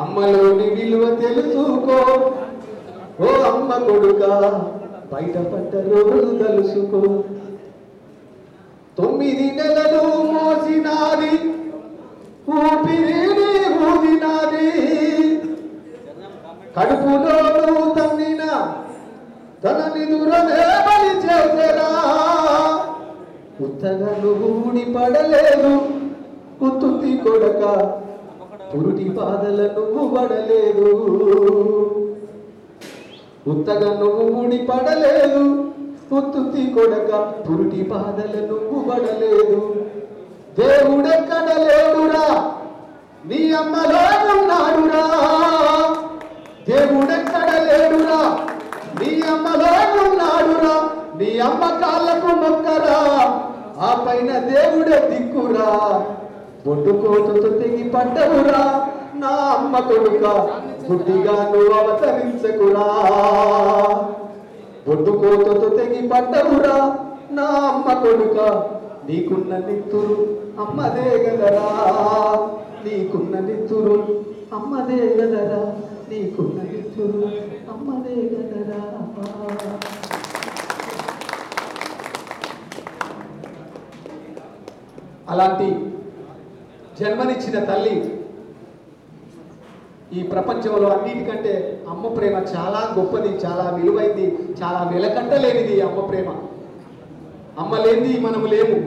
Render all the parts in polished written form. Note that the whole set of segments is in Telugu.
అమ్మలోని విలువ తెలుసుకో ఓ అమ్మ కొడుక, బయటపడ్డ రోజు తలుసుకో. 9 నెలలు మోసినాది, ఊపిరిని ఊదినాది, కడుపులోను తన్నిన తనని దూరమే బలి చేసరా. ఉత్తగా నువ్వు ఊడిపడలేదు ఉత్తుతి కొడక, పురుటి బాధల నువ్వు పడలేదు. ఉత్తగా నువ్వు ఊడిపడలేదు ఉత్తుతి కొడక, పురుటి బాధల నువ్వు పడలేదు. దేవుడెక్కడ లేడురా, నీ అమ్మలో ఉన్నాడురా. దేవుడెక్కడ లేడురా, నీ అమ్మలో ఉన్నాడురా. నీ అమ్మ కాళ్ళకు మొక్కరా, ఆ పైన దేవుడే దిక్కురా. బొడ్డుకోటుతో తెగి పడ్డవురా నా అమ్మ కొడుక, గుడ్డిగా నువ్వు అవతరించకురా. బొడ్డుకోటుతో తెగి పడ్డవురా నా అమ్మ కొడుక, నీకున్న నిత్తురు అమ్మదే గదరా. నీకున్న నిత్తురు అమ్మదే గదరా, నీకున్న నిత్తురు అమ్మదే గదరా. అలాంటి జన్మనిచ్చిన తల్లి ఈ ప్రపంచంలో అన్నిటికంటే అమ్మ ప్రేమ చాలా గొప్పది, చాలా విలువైంది, చాలా వెలకట్టలేనిది అమ్మ ప్రేమ. అమ్మ లేనిది మనము లేము,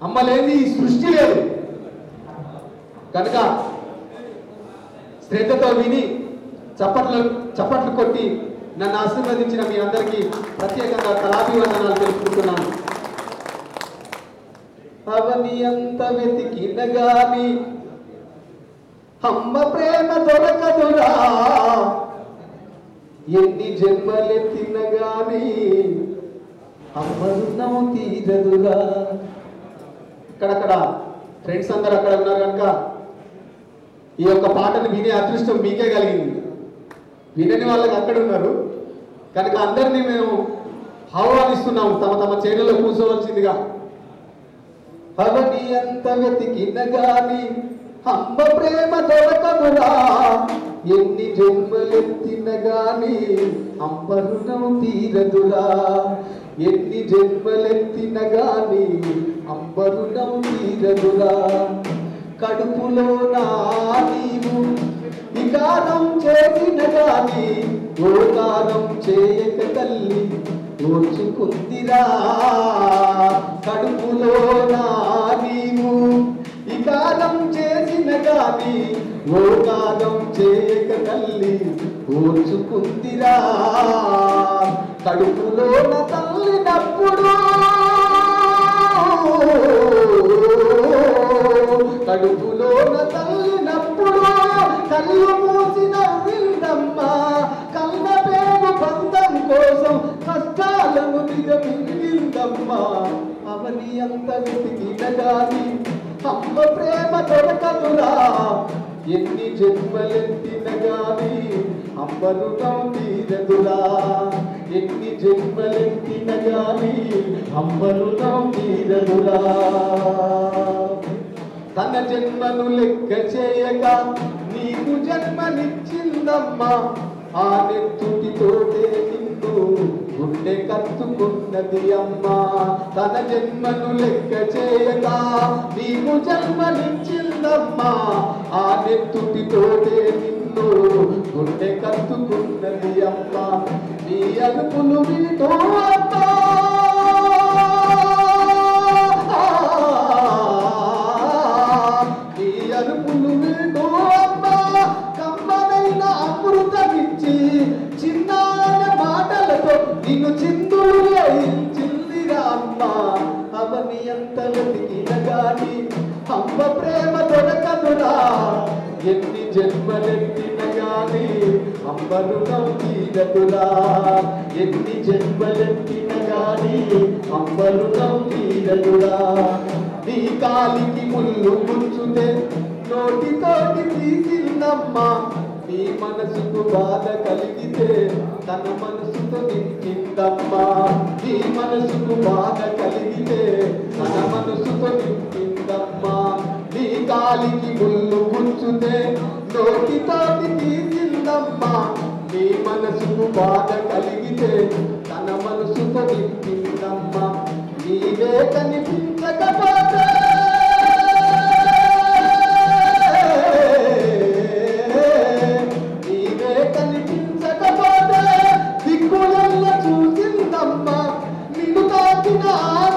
అమ్మ లేనిది ఈ సృష్టి లేదు. కనుక శ్రద్ధతో విని చప్పట్లు కొట్టి నన్ను ఆశీర్వదించిన మీ అందరికీ ప్రత్యేకంగా కళాభివందనాలు తెలుపుకుంటున్నాను. అవని అంత వెతికిన గాని అమ్మ ప్రేమ దొరకదురా, ఎన్ని జన్మలెత్తిన గాని అమ్మ రుణం తీరదురా. అక్కడక్కడ ఫ్రెండ్స్ అందరు అక్కడ ఉన్నారు కనుక ఈ యొక్క పాటను వినే అదృష్టం మీకే కలిగింది. వినని వాళ్ళకి అక్కడ ఉన్నారు కనుక అందరినీ మేము ఆహ్వానిస్తున్నాము తమ తమ చైర్లలో కూర్చోవలసిందిగా. అవని ఎంత వెతికిన గాని అమ్మ ప్రేమ దొరకదురా, ఎన్ని జన్మలెత్తిన గాని అమ్మ రుణం తీరదురా. ఎన్ని జన్మలెత్తిన గాని అమ్మ రుణం తీరదురా. కడుపులో నా నీవు వికారం చేసిన గాని ఓకారం చేయక తల్లి ఓర్చుకుందిరా. కడుపులో నా నీవు వికారం చేసిన గాని ఓకారం చేయక తల్లి ఓర్చుకుందిరా. కడుపులో నా తల్లినప్పుడు కడుపులో నా తల్లినప్పుడు కళ్ళు మూసిన విందమ్మా, కళ్ళ పేరు బంధం కోసం కష్టాలను దిగమింగిందమ్మా. అవని అంత వెతికిన గాని అమ్మ ప్రేమ దొరకదురా, ఎన్ని జన్మలెత్తిన గాని అమ్మ రుణం తీరదురా. ఎన్ని జన్మలెత్తిన గాని అమ్మ రుణం తీరదురా. తన జన్మను లెక్క చేయక నీకు జన్మనిచ్చిందమ్మా, ఆ నెత్తుటితోటే నిన్ను గుండె కత్తుకున్నది అమ్మా. తన జన్మను లెక్క చేయక నీకు జన్మనిచ్చిందమ్మా, ఆ నెత్తుటితోటే నిన్ను గుండె కత్తుకున్నది అమ్మా. నీ అదుపులు వింటూ అమ్మా, నీ అరుపులు వింటూ అమ్మా, కమ్మనైన అమృతమిచ్చి చిన్న మాటలతో నిన్ను చిందులు వేయించిందిరా అమ్మా. అవని ఎంత వెతికిన గాని అమ్మ ప్రేమ దొరకదురా, ఎన్ని జన్మలెత్తిన గాని అమ్మ రుణం తీరదురా. ఎన్ని జన్మలెత్తిన గాని అమ్మ రుణం తీరదురా. నీ కాలికి ముళ్ళు గుచ్చుతే నోటితోటి తీసిందమ్మా, నీ మనసుకు బాధ కలిగితే తన మనసుతో నింపిందమ్మా. నీ మనసుకు బాధ కలిగితే తన మనసుతో నింపిందమ్మా. నీ కాలికి ముళ్ళు గుచ్చుతే నోటితోటి తీసిందమ్మా, నీ మనసుకు బాధ కలిగితే తన మనసుతో నింపిందమ్మా. నీవే కనిపించకపోతే నీవే కనిపించకపోతే దిక్కులల్ల చూసిందమ్మా, నిన్ను తాకిన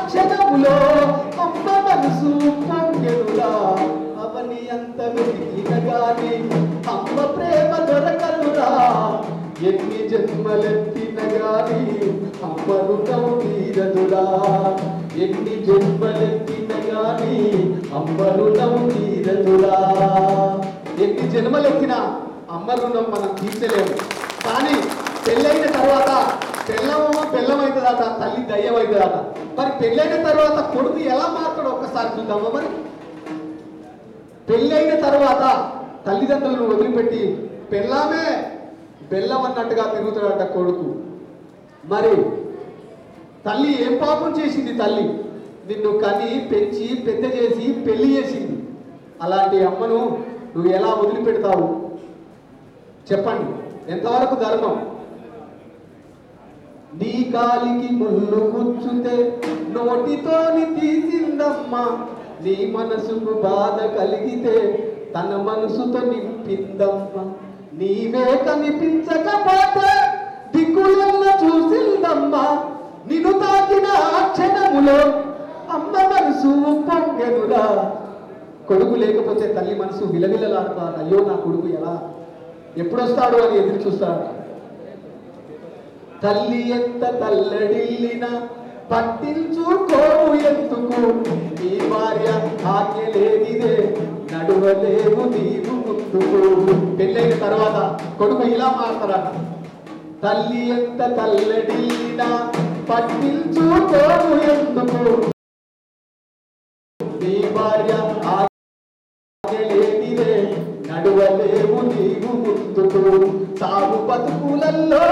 క్షణములో అమ్మ మనసు పొంగెనురా. అవని అంత వెతికిన గాని అమ్మ ప్రేమ దొరకనురా. ఎన్ని జన్మలెత్తిన గాని అమ్మ రుణం తీరదురా. ఎన్ని జన్మలెత్తిన గాని అమ్మ రుణం తీరదురా. ఎన్ని జన్మలెత్తినా అమ్మ రుణం మనం తీర్చలేము. కానీ పెళ్ళైన తర్వాత బెల్లమవుతుందట, తల్లి దయ్యమవుతుందట. మరి పెళ్ళైన తర్వాత కొడుకు ఎలా మారుతాడో ఒక్కసారి చూద్దామా. మరి పెళ్ళైన తర్వాత తల్లిదండ్రులను వదిలిపెట్టి పెళ్ళామే బెల్లం అన్నట్టుగా తిరుగుతాడట కొడుకు. మరి తల్లి ఏం పాపం చేసింది? తల్లి నిన్ను కని పెంచి పెద్ద చేసి పెళ్లి చేసింది. అలాంటి అమ్మను నువ్వు ఎలా వదిలిపెడతావు చెప్పండి? ఎంతవరకు ధర్మం? నీ కాలికి ముళ్ళు గుచ్చుతే నోటితోని తీసిందమ్మా, నీ మనసుకు బాధ కలిగితే తన మనసుతో నింపిందమ్మా. నీవే కనిపించకపోతే దిక్కులల్ల చూసిందమ్మా, నిన్ను తాకిన క్షణములో అమ్మ మనసు పొంగెనురా. కొడుకు లేకపోతే తల్లి మనసు విలవిలలాడుతాడు. అయ్యో నా కొడుకు ఎలా ఎప్పుడొస్తాడు అని ఎదురు చూస్తాడు. తల్లి ఎంత తల్లడిల్లినా పట్టించుకోవు ఎందుకు, నీ భార్య ఆజ్ఞ లేనిదే నడువలేవు నీవు ముందుకు. పెళ్ళైన తర్వాత కొడుకు ఇలా మాట్లాడ. తల్లి ఎంత తల్లడిల్లినా పట్టించుకోవు ఎందుకు, నీ భార్య ఆజ్ఞ లేనిదే నడువలేవు నీవు ముందుకు. సాగు బతుకులలో